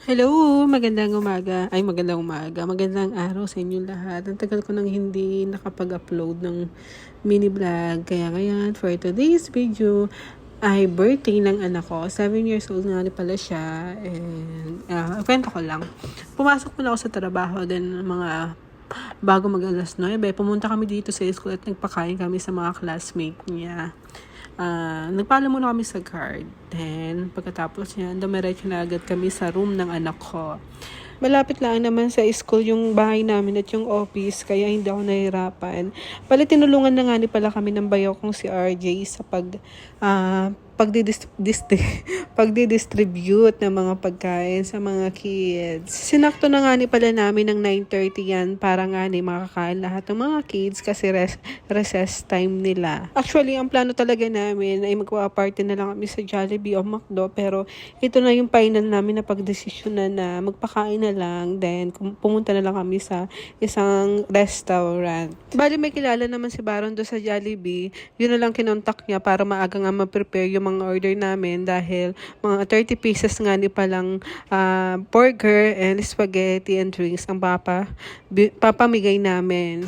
Hello, magandang umaga. Ay, magandang umaga. Magandang araw sa inyo lahat. Ang tagal ko nang hindi nakapag-upload ng mini vlog. Kaya ngayon, for today's video, ay birthday ng anak ko. 7 years old nga pala siya. And, kwento ko lang. Pumasok muna ako sa trabaho. Then, mga bago mag alas 9, pumunta kami dito sa school at nagpakain kami sa mga classmate niya. Nagpaalam muna kami sa guard. Then, pagkatapos niya, dumiretso na agad kami sa room ng anak ko. Malapit lang naman sa school yung bahay namin at yung office, kaya hindi ako nahirapan. Pala tinulungan na nga ni pala kami ng bayaw kong si RJ sa pagdidistribute ng mga pagkain sa mga kids. Sinakto na nga ni pala namin ng 9:30 yan para nga ni makakain lahat ng mga kids kasi recess time nila. Actually, ang plano talaga namin ay magpa-party na lang kami sa Jollibee o McDo, pero ito na yung final namin na pagdesisyonan na magpakain na lang, then pumunta na lang kami sa isang restaurant. Bali, may kilala naman si Baron do sa Jollibee. Yun na lang kinontak niya para maaga nga ma-prepare yung mga order namin dahil mga 30 pieces nga ni palang burger and spaghetti and drinks ang papamigay namin.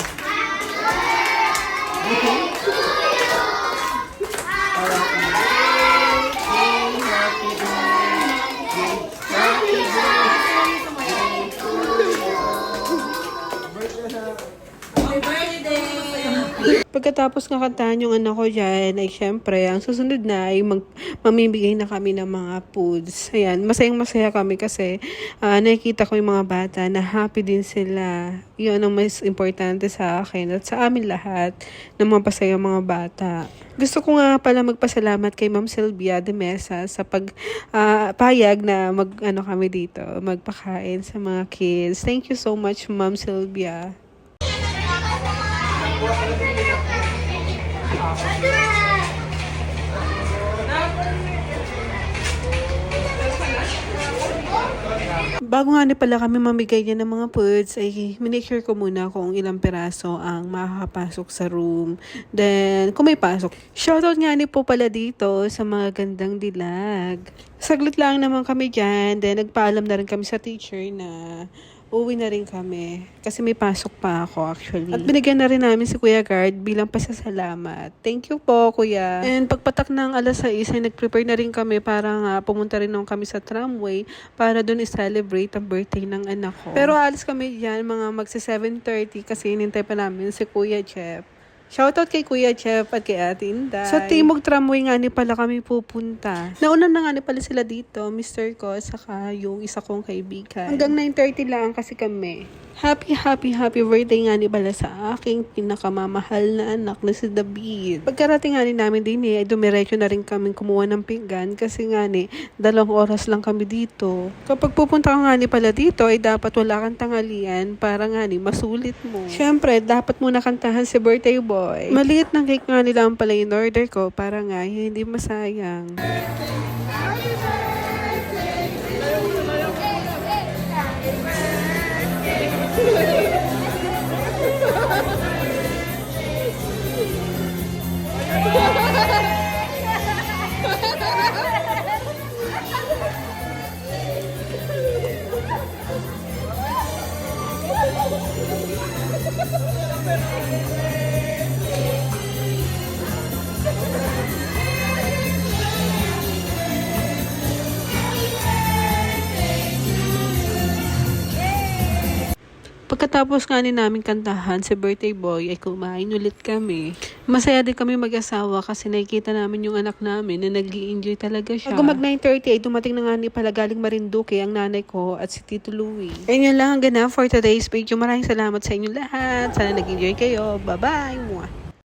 Pagkatapos nga kantahan yung anak ko dyan, ay syempre, ang susunod na ay mamimigay na kami ng mga foods. Ayan, masayang-masaya kami kasi nakikita ko yung mga bata na happy din sila. Yun ang mas importante sa akin at sa amin lahat na mapasaya mga bata. Gusto ko nga pala magpasalamat kay Ma'am Sylvia de Mesa sa payag na kami dito, magpakain sa mga kids. Thank you so much, Ma'am Sylvia. Bago nga pala kami mamigay niya ng mga foods, ay minake sure ko muna kung ilang piraso ang makakapasok sa room. Then, kung may pasok. Shoutout nga po pala dito sa mga gandang dilag. Saglit lang naman kami dyan. Then, nagpaalam na rin kami sa teacher na uwi na rin kami. Kasi may pasok pa ako actually. At binigyan na rin namin si Kuya Guard bilang pasasalamat. Thank you po, Kuya. And pagpatak ng alas 6 ay nag-prepare na rin kami para nga pumunta rin kami sa tramway para doon i-celebrate ang birthday ng anak ko. Pero alis kami dyan mga magsa 7:30 kasi inintay pa namin si Kuya Jeff. Shoutout kay Kuya Jeff at kay Ate Inday. Sa Timog Tramway nga pala kami pupunta. Nauna na nga pala sila dito, Mr. ko, saka yung isa kong kaibigan. Hanggang 9:30 lang kasi kami. Happy birthday nga pala sa aking pinakamamahal na anak na si David. Pagkarating nga namin din ay dumiretso na rin kami kumuha ng pinggan kasi 2 oras lang kami dito. Kapag pupunta ka pala dito ay dapat wala kang tanghalian para masulit mo. Syempre, dapat muna kantahan si birthday boy. Maliit na cake nga nila ang pala in order ko para hindi masayang. Pagkatapos namin kantahan si birthday boy ay kumain ulit kami. Masaya din kami mag-asawa kasi nakikita namin yung anak namin na nag-i-enjoy talaga siya. Pag mag 9:30 ay dumating na pala galing Marinduque ang nanay ko at si Tito Louie. And yun lang ang ganap for today's video. Maraming salamat sa inyo lahat. Sana nag-enjoy kayo. Bye-bye!